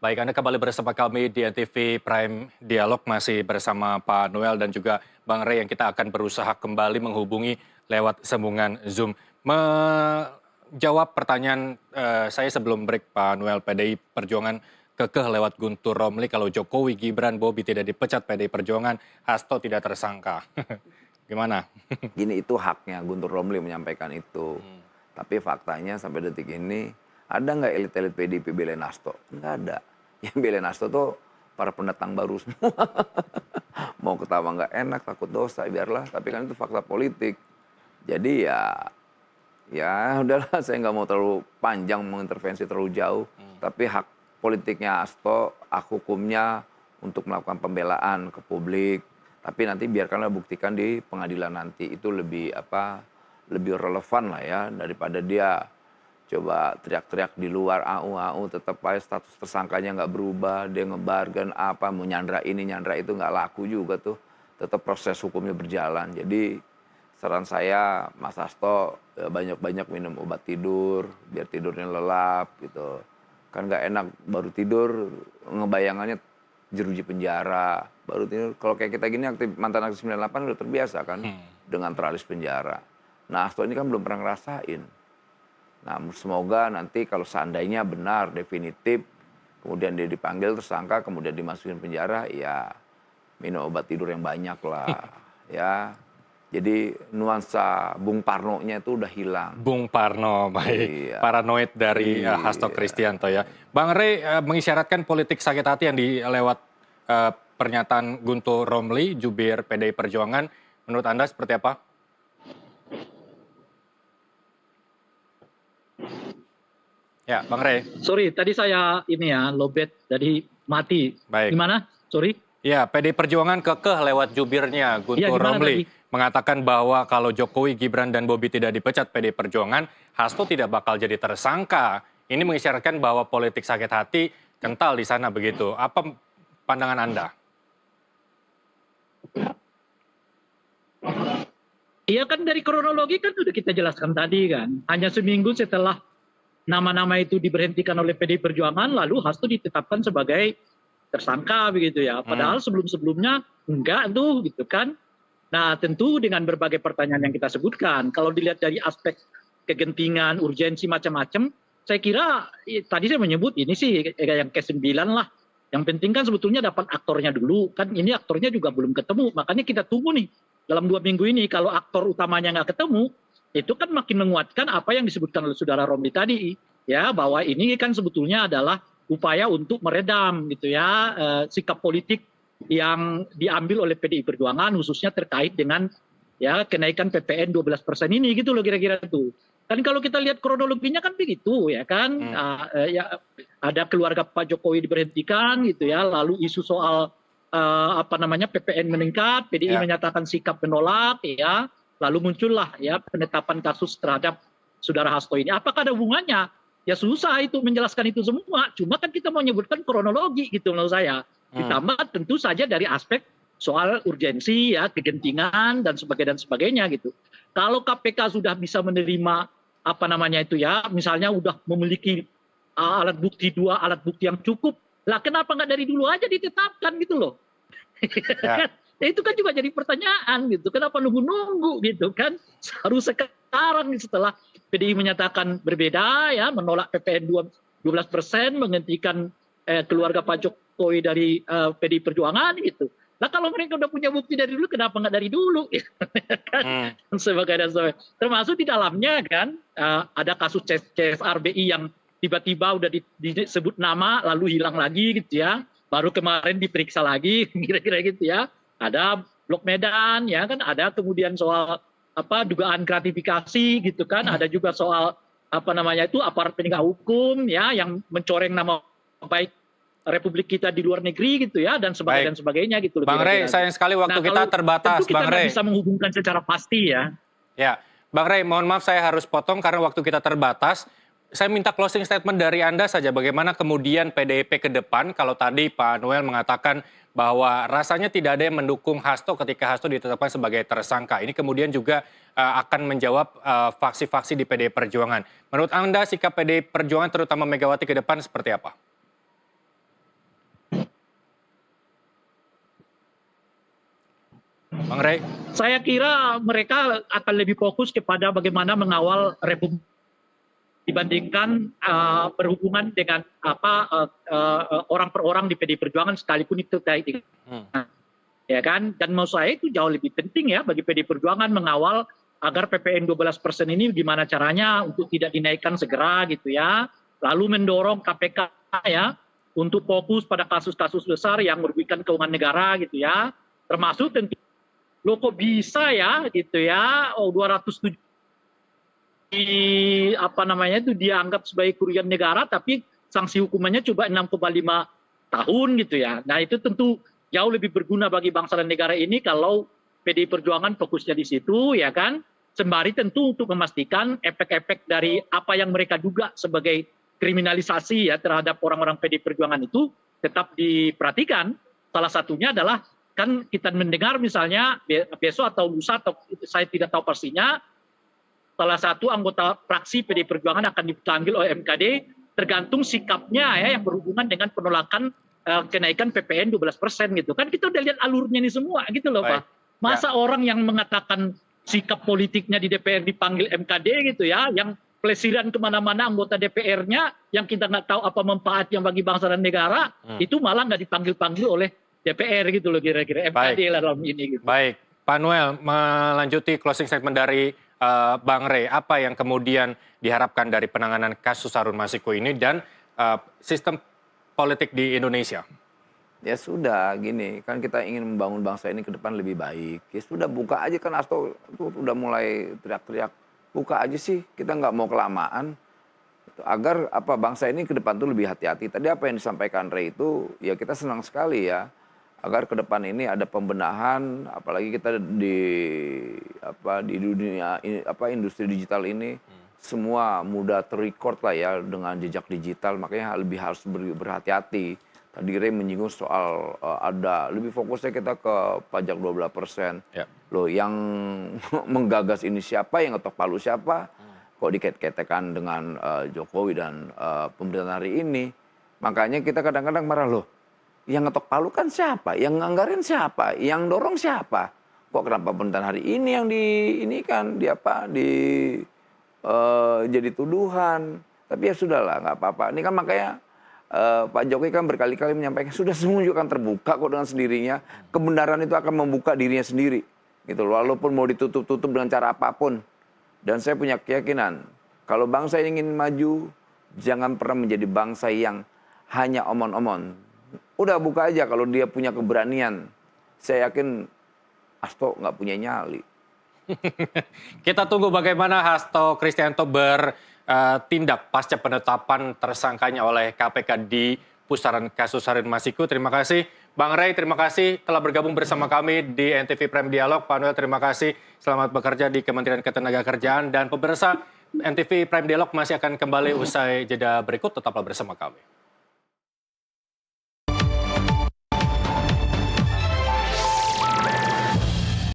Baik, Anda kembali bersama kami di NTV Prime Dialog, masih bersama Pak Noel dan juga Bang Rey yang kita akan berusaha kembali menghubungi lewat sambungan Zoom. Menjawab pertanyaan saya sebelum break, Pak Noel, PDI Perjuangan kekeh lewat Guntur Romli kalau Jokowi, Gibran, Bobi tidak dipecat PDI Perjuangan, Hasto tidak tersangka. Gimana? Gini, itu haknya Guntur Romli menyampaikan itu. Tapi faktanya sampai detik ini, ada nggak elit-elit PDIP belain Hasto? Nggak ada. Yang belain Hasto tuh para pendatang baru semua. Mau ketawa nggak enak, takut dosa, biarlah. Tapi kan itu fakta politik. Jadi ya udahlah, saya nggak mau terlalu panjang mengintervensi terlalu jauh. Tapi hak politiknya Hasto, hak hukumnya untuk melakukan pembelaan ke publik. Tapi nanti biarkanlah buktikan di pengadilan nanti, itu lebih lebih relevan lah ya daripada dia coba teriak-teriak di luar AU tetap aja status tersangkanya nggak berubah, dia ngebargain mau nyandra ini nyandra itu nggak laku juga tuh, tetap proses hukumnya berjalan. Jadi saran saya Mas Hasto banyak-banyak minum obat tidur biar tidurnya lelap gitu. Kan nggak enak baru tidur ngebayangannya jeruji penjara, baru tidur. Kalau kayak kita gini mantan aktif 98 udah terbiasa kan dengan teralis penjara. Nah, Hasto ini kan belum pernah ngerasain. Nah, semoga nanti kalau seandainya benar definitif, kemudian dia dipanggil tersangka, kemudian dimasukin penjara, ya minum obat tidur yang banyak lah, ya. Jadi nuansa Bung Parno-nya itu udah hilang. Bung Parno, baik. Iya. Paranoid dari Hasto Kristianto ya. Bang Rey mengisyaratkan politik sakit hati yang lewat pernyataan Guntur Romli, jubir PDI Perjuangan. Menurut Anda seperti apa? Ya, Bang Rey. Sorry, tadi saya lobet jadi mati. Baik. Gimana? Sorry. Ya, PDI Perjuangan kekeh lewat jubirnya Guntur Romli mengatakan bahwa kalau Jokowi, Gibran, dan Bobi tidak dipecat PDI Perjuangan, Hasto tidak bakal jadi tersangka. Ini mengisyaratkan bahwa politik sakit hati kental di sana begitu. Apa pandangan Anda? Iya kan dari kronologi kan sudah kita jelaskan tadi kan. Hanya seminggu setelah nama-nama itu diberhentikan oleh PDI Perjuangan, lalu Hasto ditetapkan sebagai tersangka begitu ya. Padahal sebelum-sebelumnya enggak tuh gitu kan. Nah tentu dengan berbagai pertanyaan yang kita sebutkan, kalau dilihat dari aspek kegentingan, urgensi macam-macam, saya kira tadi saya menyebut ini sih yang ke-9 lah. Yang penting kan sebetulnya dapat aktornya dulu, kan ini aktornya juga belum ketemu, makanya kita tunggu nih dalam 2 minggu ini kalau aktor utamanya nggak ketemu, itu kan makin menguatkan apa yang disebutkan oleh saudara Romli tadi, ya bahwa ini kan sebetulnya adalah upaya untuk meredam gitu ya sikap politik yang diambil oleh PDI Perjuangan khususnya terkait dengan ya kenaikan PPN 12% ini gitu loh kira-kira tuh. Kan kalau kita lihat kronologinya kan begitu ya kan, ya ada keluarga Pak Jokowi diberhentikan gitu ya, lalu isu soal PPN meningkat, PDI menyatakan sikap menolak ya. Lalu muncullah ya penetapan kasus terhadap saudara Hasto ini. Apakah ada hubungannya? Ya susah itu menjelaskan itu semua. Cuma kan kita mau menyebutkan kronologi gitu menurut saya. Ditambah tentu saja dari aspek soal urgensi ya, kegentingan dan sebagainya gitu. Kalau KPK sudah bisa menerima misalnya udah memiliki alat bukti yang cukup, lah kenapa nggak dari dulu aja ditetapkan gitu loh. Ya. Ya itu kan juga jadi pertanyaan gitu, kenapa nunggu-nunggu gitu kan, harus sekarang setelah PDI menyatakan berbeda ya, menolak PPN 12%, menghentikan keluarga Pak Jokowi dari PDI Perjuangan gitu. Nah kalau mereka udah punya bukti dari dulu, kenapa nggak dari dulu? Kan? Sebagainya. Termasuk di dalamnya kan ada kasus CSRBI yang tiba-tiba udah disebut nama lalu hilang lagi gitu ya, baru kemarin diperiksa lagi kira-kira gitu ya. Ada Blok Medan ya kan, ada kemudian soal dugaan gratifikasi gitu kan, ada juga soal aparat penegak hukum ya yang mencoreng nama baik Republik kita di luar negeri gitu ya, dan sebagainya gitu. Bang Rey, sayang sekali waktu kita terbatas, Bang Rey. Kita bisa menghubungkan secara pasti ya. Ya, Bang Rey, mohon maaf saya harus potong karena waktu kita terbatas. Saya minta closing statement dari Anda saja, bagaimana kemudian PDIP ke depan, kalau tadi Pak Noel mengatakan bahwa rasanya tidak ada yang mendukung Hasto ketika Hasto ditetapkan sebagai tersangka. Ini kemudian juga akan menjawab faksi-faksi di PDI Perjuangan. Menurut Anda sikap PDI Perjuangan terutama Megawati ke depan seperti apa? Bang Rey? Saya kira mereka akan lebih fokus kepada bagaimana mengawal Republik dibandingkan berhubungan dengan orang per orang di PDI Perjuangan sekalipun itu tadi. Ya kan, dan menurut saya itu jauh lebih penting ya bagi PDI Perjuangan mengawal agar PPN 12% ini gimana caranya untuk tidak dinaikkan segera gitu ya, lalu mendorong KPK ya untuk fokus pada kasus-kasus besar yang merugikan keuangan negara gitu ya, termasuk tentu lo kok bisa ya gitu ya, 207 itu dianggap sebagai kerugian negara tapi sanksi hukumannya coba 6,5 tahun gitu ya. Nah itu tentu jauh lebih berguna bagi bangsa dan negara ini kalau PDI Perjuangan fokusnya di situ ya kan. Sembari tentu untuk memastikan efek-efek dari apa yang mereka duga sebagai kriminalisasi ya terhadap orang-orang PDI Perjuangan itu tetap diperhatikan. Salah satunya adalah kan kita mendengar misalnya besok atau lusa atau saya tidak tahu pastinya salah satu anggota fraksi PDI Perjuangan akan dipanggil oleh MKD tergantung sikapnya ya yang berhubungan dengan penolakan kenaikan PPN 12% gitu kan kita udah lihat alurnya ini semua gitu loh Pak. Masa orang yang mengatakan sikap politiknya di DPR dipanggil MKD gitu ya, yang pelesiran kemana-mana anggota DPR-nya yang kita nggak tahu apa manfaat yang bagi bangsa dan negara itu malah nggak dipanggil-panggil oleh DPR gitu loh kira-kira MKD lah dalam ini gitu. Baik, Pak Noel melanjuti closing statement dari Bang Rey, apa yang kemudian diharapkan dari penanganan kasus Harun Masiku ini dan sistem politik di Indonesia? Ya sudah gini, kan kita ingin membangun bangsa ini ke depan lebih baik. Ya sudah buka aja kan Hasto itu udah mulai teriak-teriak. Buka aja sih, kita nggak mau kelamaan. Agar apa bangsa ini ke depan tuh lebih hati-hati. Tadi apa yang disampaikan Rey itu ya kita senang sekali ya. Agar ke depan ini ada pembenahan, apalagi kita di dunia industri digital ini semua mudah terrecord lah ya dengan jejak digital, makanya lebih harus berhati-hati. Tadi Rey menyinggung soal ada lebih fokusnya kita ke pajak 12%. Ya. Loh yang menggagas ini siapa, yang ngetok palu siapa? Kok dikait-kaitkan dengan Jokowi dan pemerintahan hari ini? Makanya kita kadang-kadang marah loh. Yang ngetok palu kan siapa? Yang nganggarin siapa? Yang dorong siapa? Kok kenapa pemerintahan hari ini yang jadi tuduhan? Tapi ya sudahlah, nggak apa-apa. Ini kan makanya Pak Jokowi kan berkali-kali menyampaikan sudah semua juga akan terbuka kok dengan sendirinya. Kebenaran itu akan membuka dirinya sendiri. Gitu loh. Walaupun mau ditutup-tutup dengan cara apapun. Dan saya punya keyakinan kalau bangsa ingin maju jangan pernah menjadi bangsa yang hanya omon-omon. Udah buka aja kalau dia punya keberanian. Saya yakin Hasto nggak punya nyali. Kita tunggu bagaimana Hasto Kristianto bertindak pasca penetapan tersangkanya oleh KPK di pusaran kasus Harun Masiku. Terima kasih Bang Rey, terima kasih telah bergabung bersama kami di NTV Prime Dialog. Pak Noel, terima kasih. Selamat bekerja di Kementerian Ketenagakerjaan. Dan pemirsa, NTV Prime Dialog masih akan kembali usai jeda berikut. Tetaplah bersama kami.